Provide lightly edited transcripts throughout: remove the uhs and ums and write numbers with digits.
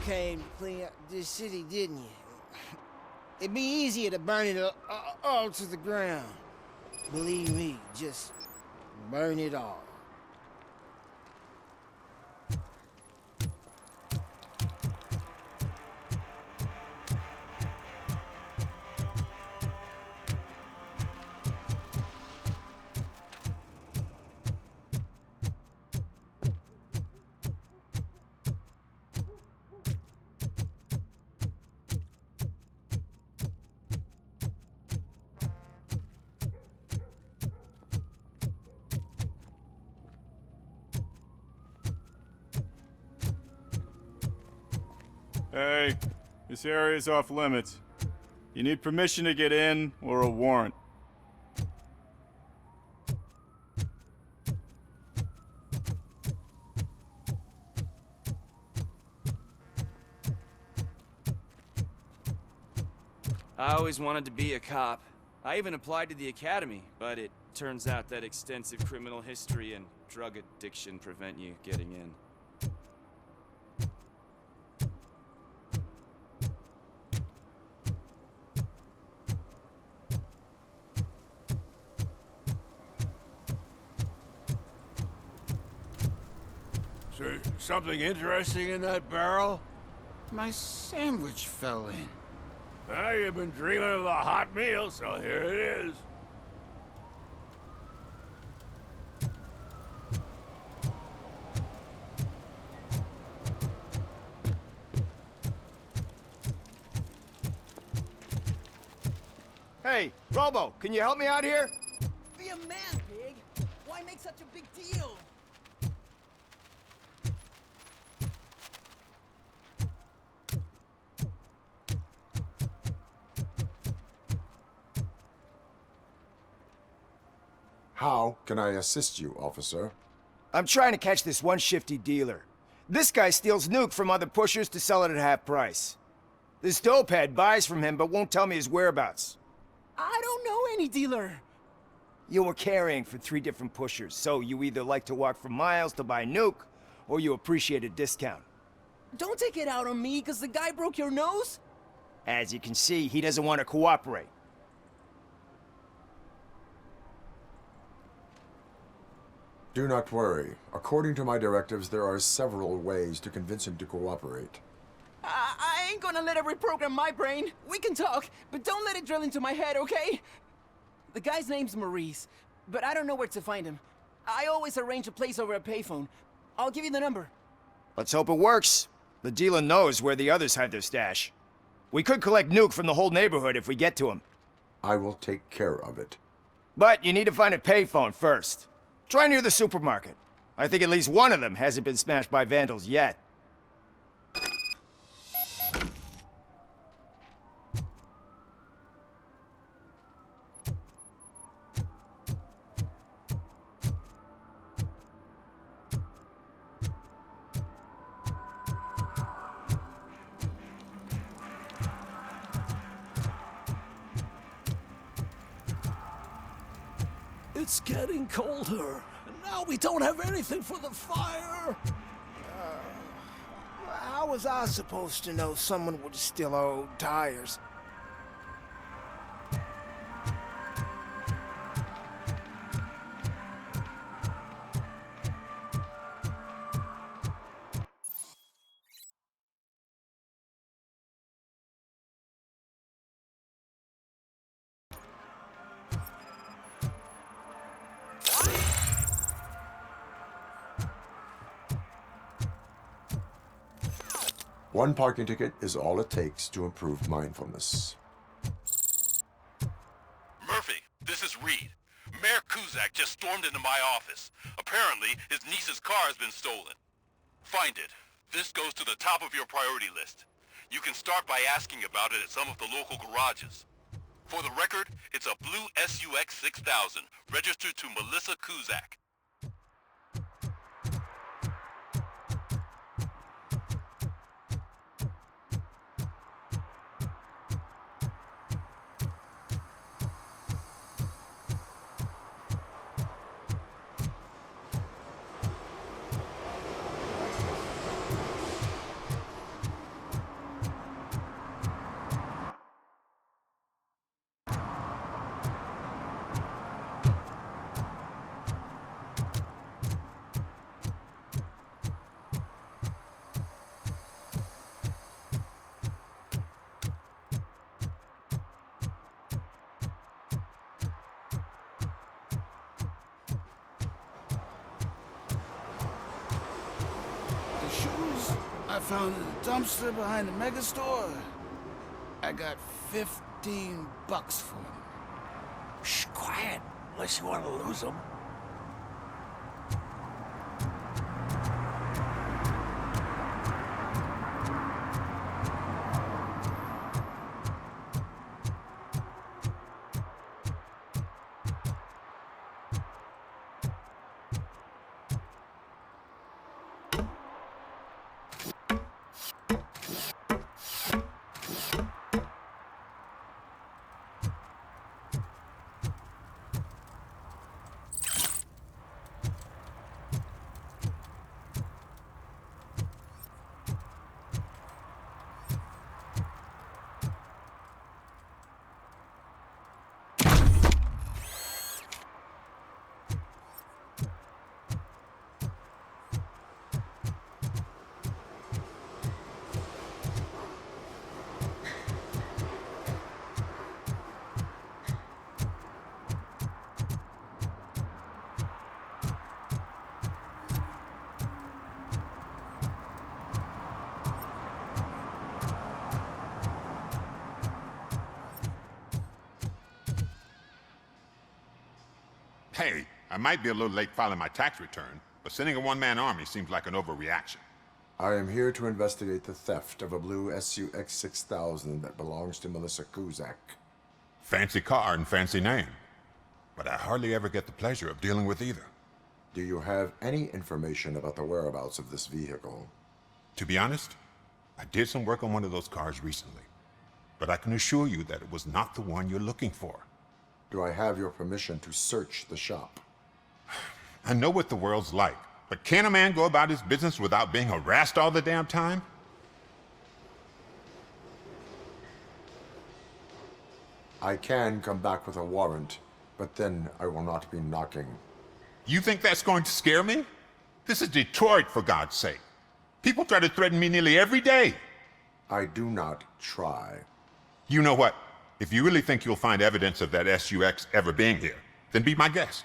came to clean up this city, didn't you? It'd be easier to burn it all to the ground. Believe me, just burn it all. Hey, this area's off limits. You need permission to get in or a warrant. I always wanted to be a cop. I even applied to the academy, but it turns out that extensive criminal history and drug addiction prevent you getting in. Something interesting in that barrel? My sandwich fell in. Ah, you've been dreaming of a hot meal, so here it is. Hey, Robo, can you help me out here? Be a man, Pig. Why make such a big deal? How can I assist you, officer? I'm trying to catch this one shifty dealer. This guy steals nuke from other pushers to sell it at half price. This dopehead buys from him but won't tell me his whereabouts. I don't know any dealer. You were carrying for 3 different pushers, so you either like to walk for miles to buy nuke, or you appreciate a discount. Don't take it out on me, because the guy broke your nose? As you can see, he doesn't want to cooperate. Do not worry. According to my directives, there are several ways to convince him to cooperate. I ain't gonna let it reprogram my brain. We can talk, but don't let it drill into my head, okay? The guy's name's Maurice, but I don't know where to find him. I always arrange a place over a payphone. I'll give you the number. Let's hope it works. The dealer knows where the others hide their stash. We could collect nuke from the whole neighborhood if we get to him. I will take care of it. But you need to find a payphone first. Try near the supermarket. I think at least one of them hasn't been smashed by vandals yet. It's getting colder, and now we don't have anything for the fire. How was I supposed to know someone would steal our old tires? One parking ticket is all it takes to improve mindfulness. Murphy, this is Reed. Mayor Kuzak just stormed into my office. Apparently, his niece's car has been stolen. Find it. This goes to the top of your priority list. You can start by asking about it at some of the local garages. For the record, it's a blue SUX 6000, registered to Melissa Kuzak. I found in a dumpster behind the mega store. I got $15 for them. Shh, quiet. Unless you want to lose them. Hey, I might be a little late filing my tax return, but sending a one-man army seems like an overreaction. I am here to investigate the theft of a blue SUX 6000 that belongs to Melissa Kuzak. Fancy car and fancy name, but I hardly ever get the pleasure of dealing with either. Do you have any information about the whereabouts of this vehicle? To be honest, I did some work on one of those cars recently, but I can assure you that it was not the one you're looking for. Do I have your permission to search the shop? I know what the world's like, but can a man go about his business without being harassed all the damn time? I can come back with a warrant, but then I will not be knocking. You think that's going to scare me? This is Detroit, for God's sake. People try to threaten me nearly every day. I do not try. You know what? If you really think you'll find evidence of that SUX ever being here, then be my guest.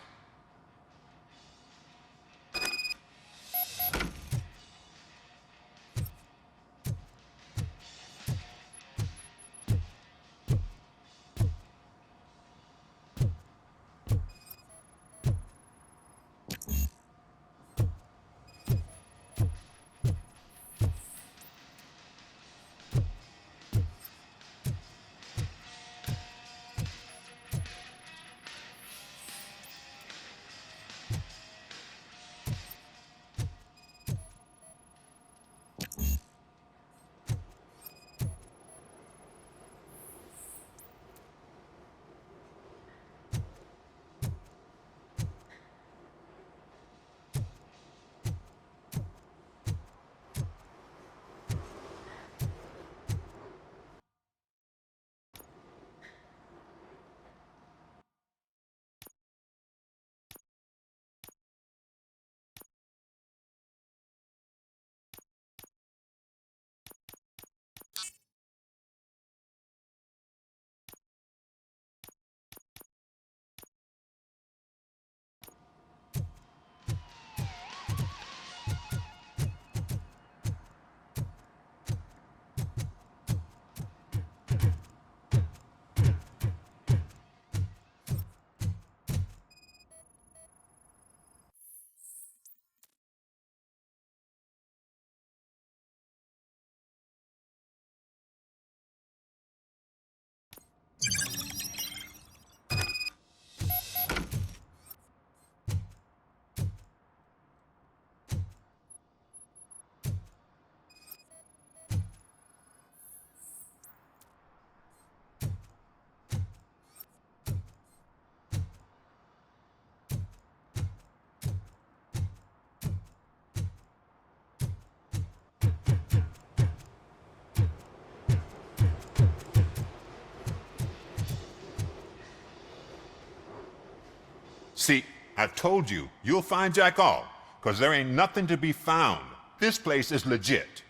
See, I've told you, you'll find Jack All, because there ain't nothing to be found. This place is legit.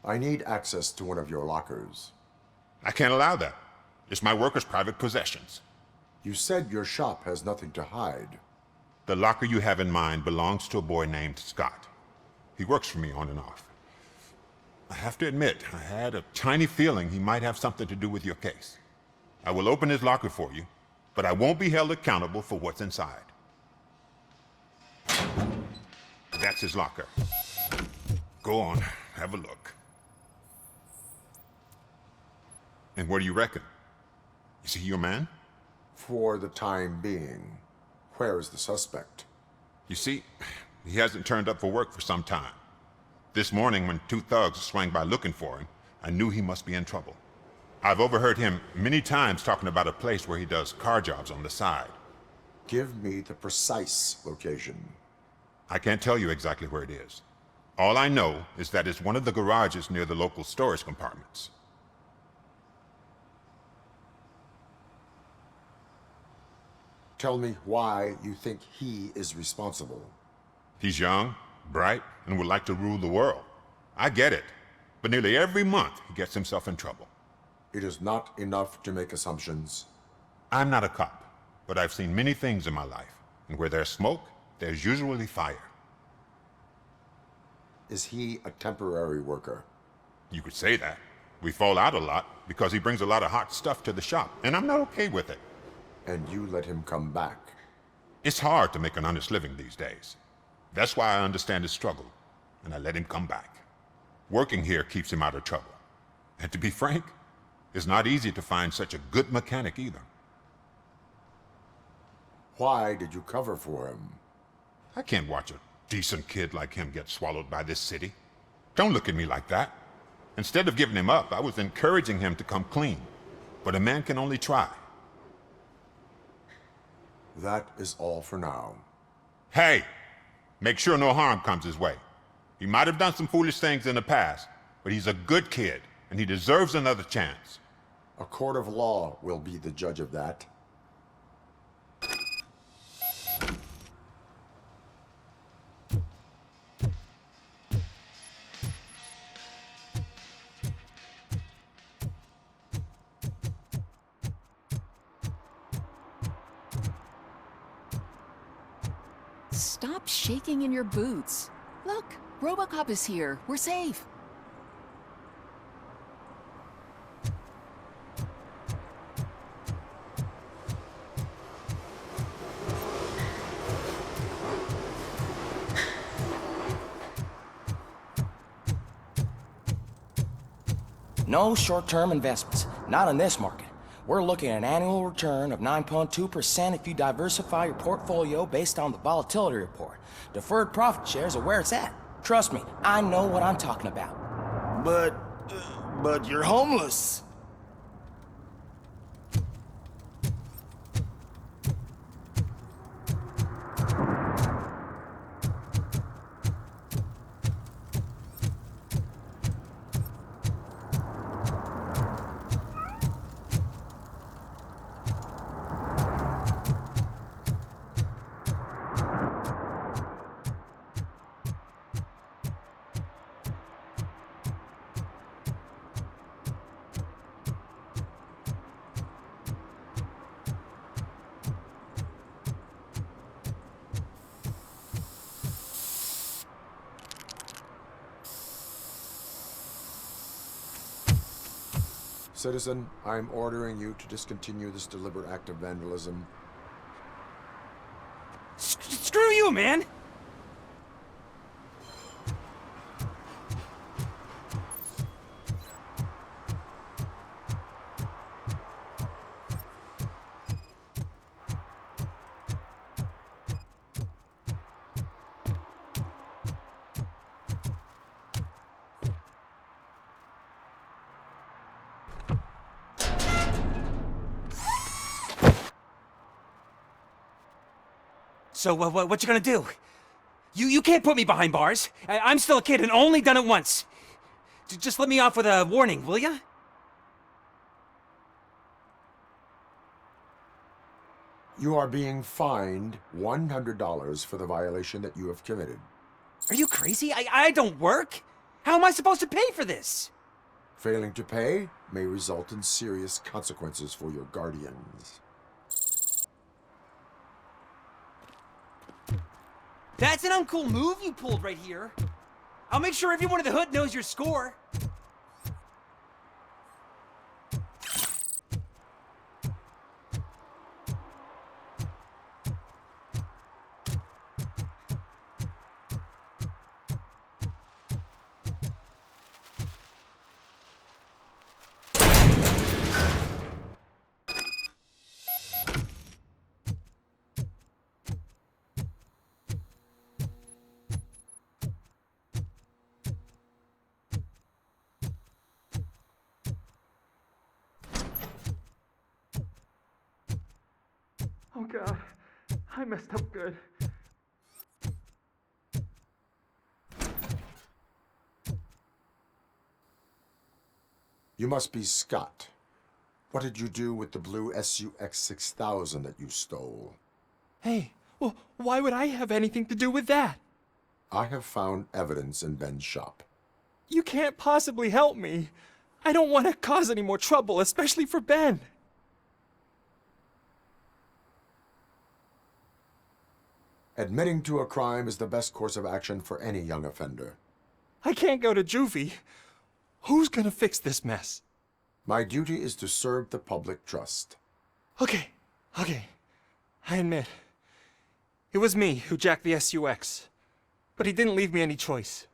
I need access to one of your lockers. I can't allow that. It's my workers' private possessions. You said your shop has nothing to hide. The locker you have in mind belongs to a boy named Scott. He works for me on and off. I have to admit, I had a tiny feeling he might have something to do with your case. I will open his locker for you, but I won't be held accountable for what's inside. That's his locker. Go on, have a look. And what do you reckon? Is he your man? For the time being. Where is the suspect? You see, he hasn't turned up for work for some time. This morning, when two thugs swang by looking for him, I knew he must be in trouble. I've overheard him many times talking about a place where he does car jobs on the side. Give me the precise location. I can't tell you exactly where it is. All I know is that it's one of the garages near the local storage compartments. Tell me why you think he is responsible. He's young, bright, and would like to rule the world. I get it. But nearly every month, he gets himself in trouble. It is not enough to make assumptions. I'm not a cop, but I've seen many things in my life. And where there's smoke, there's usually fire. Is he a temporary worker? You could say that. We fall out a lot because he brings a lot of hot stuff to the shop, and I'm not okay with it. And you let him come back? It's hard to make an honest living these days. That's why I understand his struggle, and I let him come back. Working here keeps him out of trouble. And to be frank, it's not easy to find such a good mechanic either. Why did you cover for him? I can't watch a decent kid like him get swallowed by this city. Don't look at me like that. Instead of giving him up, I was encouraging him to come clean. But a man can only try. That is all for now. Hey, make sure no harm comes his way. He might have done some foolish things in the past, but he's a good kid, and he deserves another chance. A court of law will be the judge of that. Stop shaking in your boots. Look, Robocop is here. We're safe. No short-term investments, not in this market. We're looking at an annual return of 9.2% if you diversify your portfolio based on the volatility report. Deferred profit shares are where it's at. Trust me, I know what I'm talking about. But you're homeless. Citizen, I'm ordering you to discontinue this deliberate act of vandalism. Screw you, man! So, what you gonna do? You can't put me behind bars. I'm still a kid and only done it once. Just let me off with a warning, will ya? You are being fined $100 for the violation that you have committed. Are you crazy? I don't work. How am I supposed to pay for this? Failing to pay may result in serious consequences for your guardians. That's an uncool move you pulled right here. I'll make sure everyone in the hood knows your score. Oh God, I messed up good. You must be Scott. What did you do with the blue SUX 6000 that you stole? Hey, well, why would I have anything to do with that? I have found evidence in Ben's shop. You can't possibly help me. I don't want to cause any more trouble, especially for Ben. Admitting to a crime is the best course of action for any young offender. I can't go to juvie. Who's gonna fix this mess? My duty is to serve the public trust. Okay. I admit. It was me who jacked the SUX. But he didn't leave me any choice.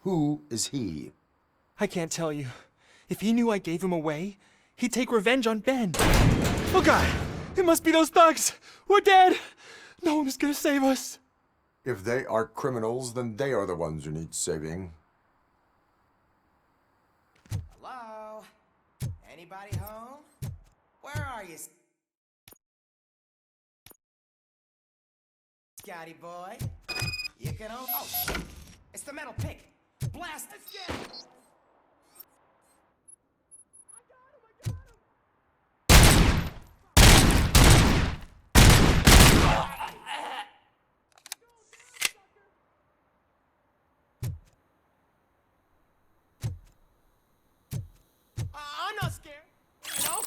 Who is he? I can't tell you. If he knew I gave him away, he'd take revenge on Ben. Oh God! It must be those thugs! We're dead! No one is gonna save us. If they are criminals, then they are the ones who need saving. Hello? Anybody home? Where are you? Scotty boy? You can open. Oh, shit. It's the metal pick. Blast it! Let's get it! I'm not scared. You know?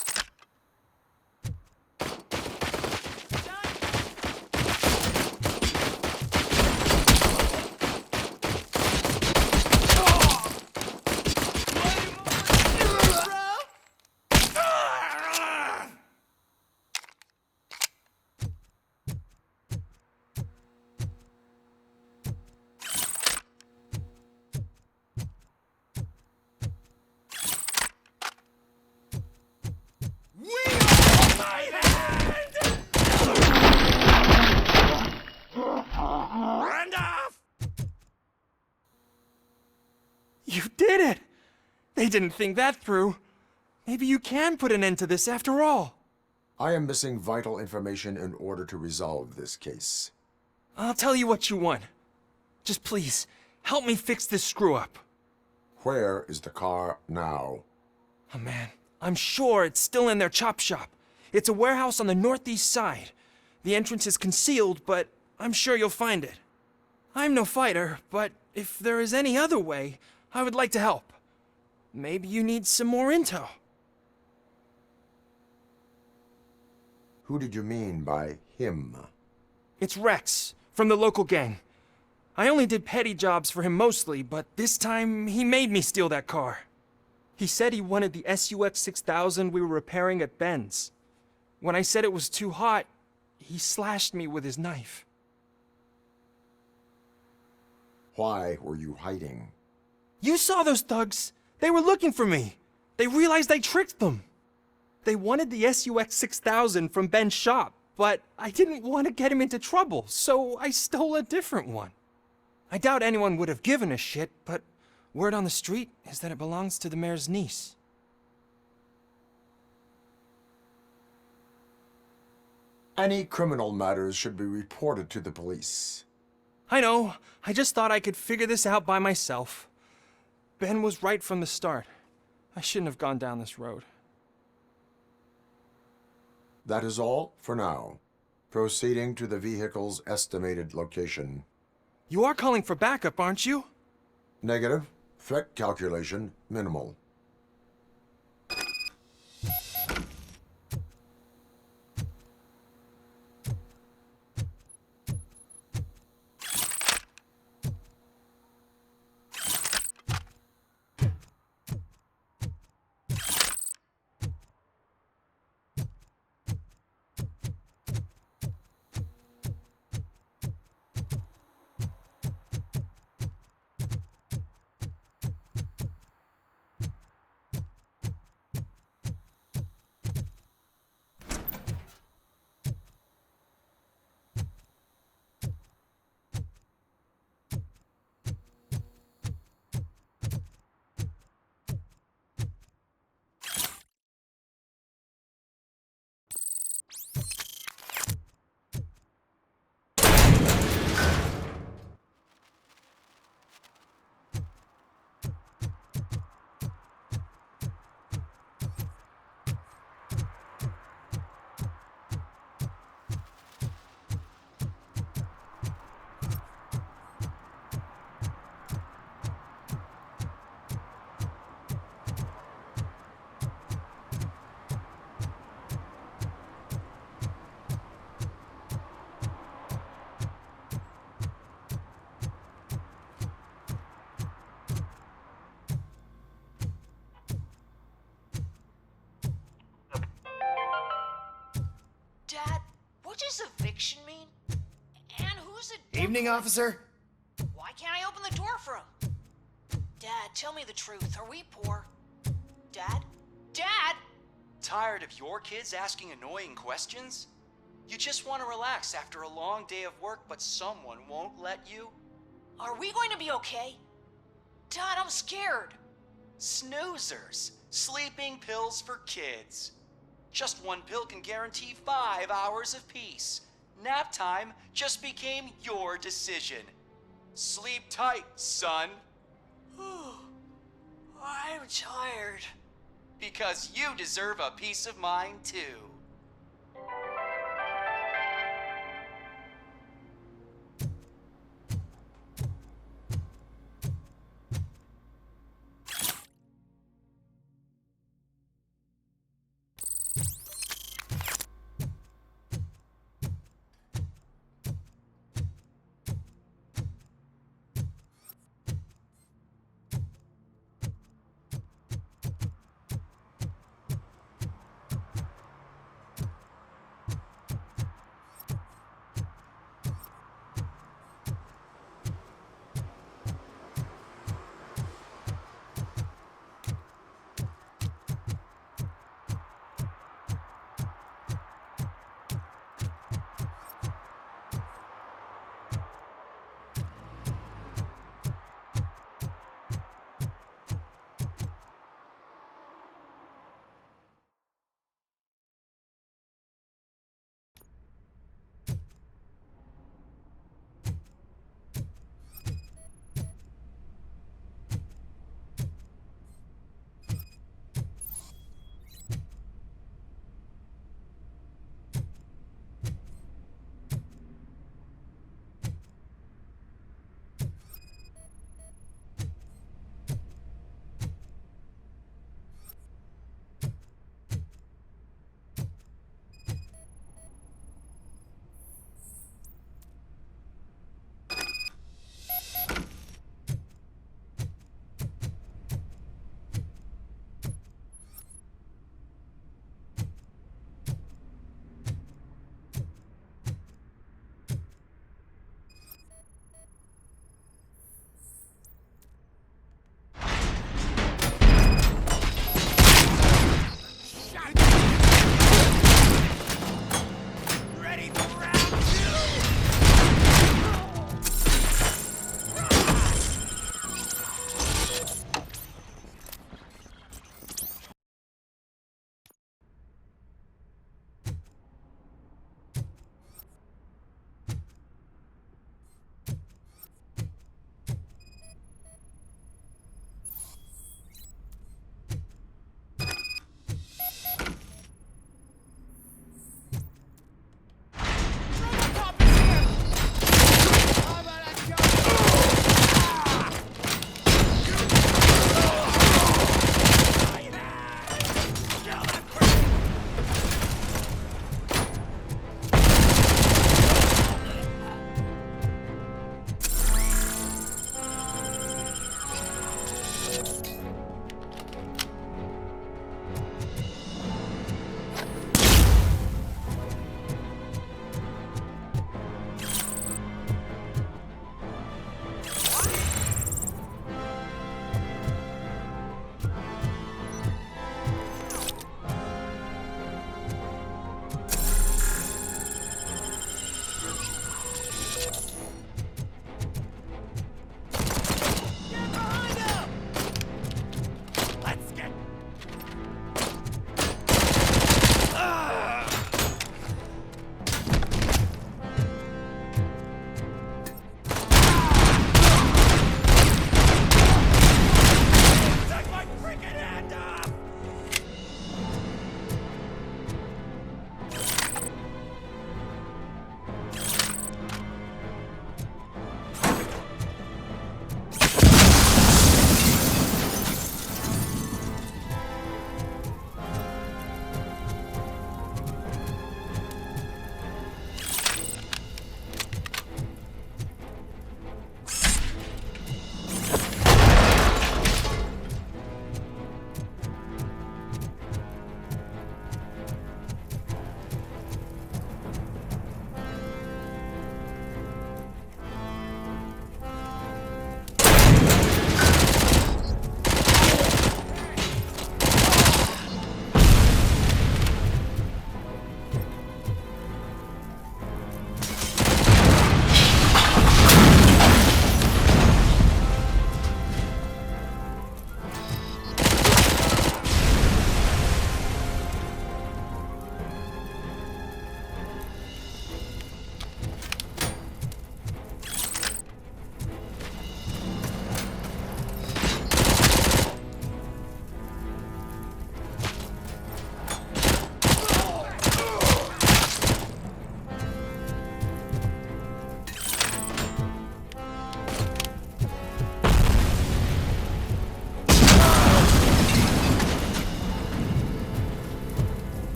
You did it! They didn't think that through. Maybe you can put an end to this after all. I am missing vital information in order to resolve this case. I'll tell you what you want. Just please, help me fix this screw-up. Where is the car now? Oh man, I'm sure it's still in their chop shop. It's a warehouse on the northeast side. The entrance is concealed, but I'm sure you'll find it. I'm no fighter, but if there is any other way, I would like to help. Maybe you need some more intel. Who did you mean by him? It's Rex, from the local gang. I only did petty jobs for him mostly, but this time he made me steal that car. He said he wanted the SUX 6000 we were repairing at Ben's. When I said it was too hot, he slashed me with his knife. Why were you hiding? You saw those thugs. They were looking for me. They realized I tricked them. They wanted the SUX 6000 from Ben's shop, but I didn't want to get him into trouble, so I stole a different one. I doubt anyone would have given a shit, but word on the street is that it belongs to the mayor's niece. Any criminal matters should be reported to the police. I know. I just thought I could figure this out by myself. Ben was right from the start. I shouldn't have gone down this road. That is all for now. Proceeding to the vehicle's estimated location. You are calling for backup, aren't you? Negative. Threat calculation minimal. evening, officer. Why can't I open the door for him? Dad, tell me the truth. Are we poor? Dad? Dad! Tired of your kids asking annoying questions? You just want to relax after a long day of work, but someone won't let you? Are we going to be okay? Dad, I'm scared. Snoozers. Sleeping pills for kids. Just one pill can guarantee 5 hours of peace. Nap time just became your decision. Sleep tight, son. I'm tired. Because you deserve a peace of mind, too.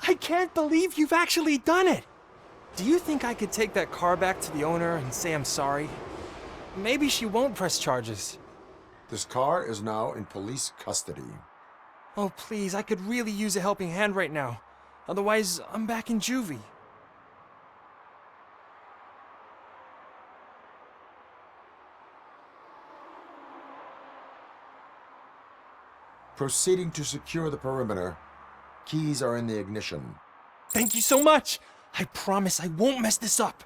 I can't believe you've actually done it! Do you think I could take that car back to the owner and say I'm sorry? Maybe she won't press charges. This car is now in police custody. Oh, please, I could really use a helping hand right now. Otherwise, I'm back in juvie. Proceeding to secure the perimeter. Keys are in the ignition. Thank you so much! I promise I won't mess this up.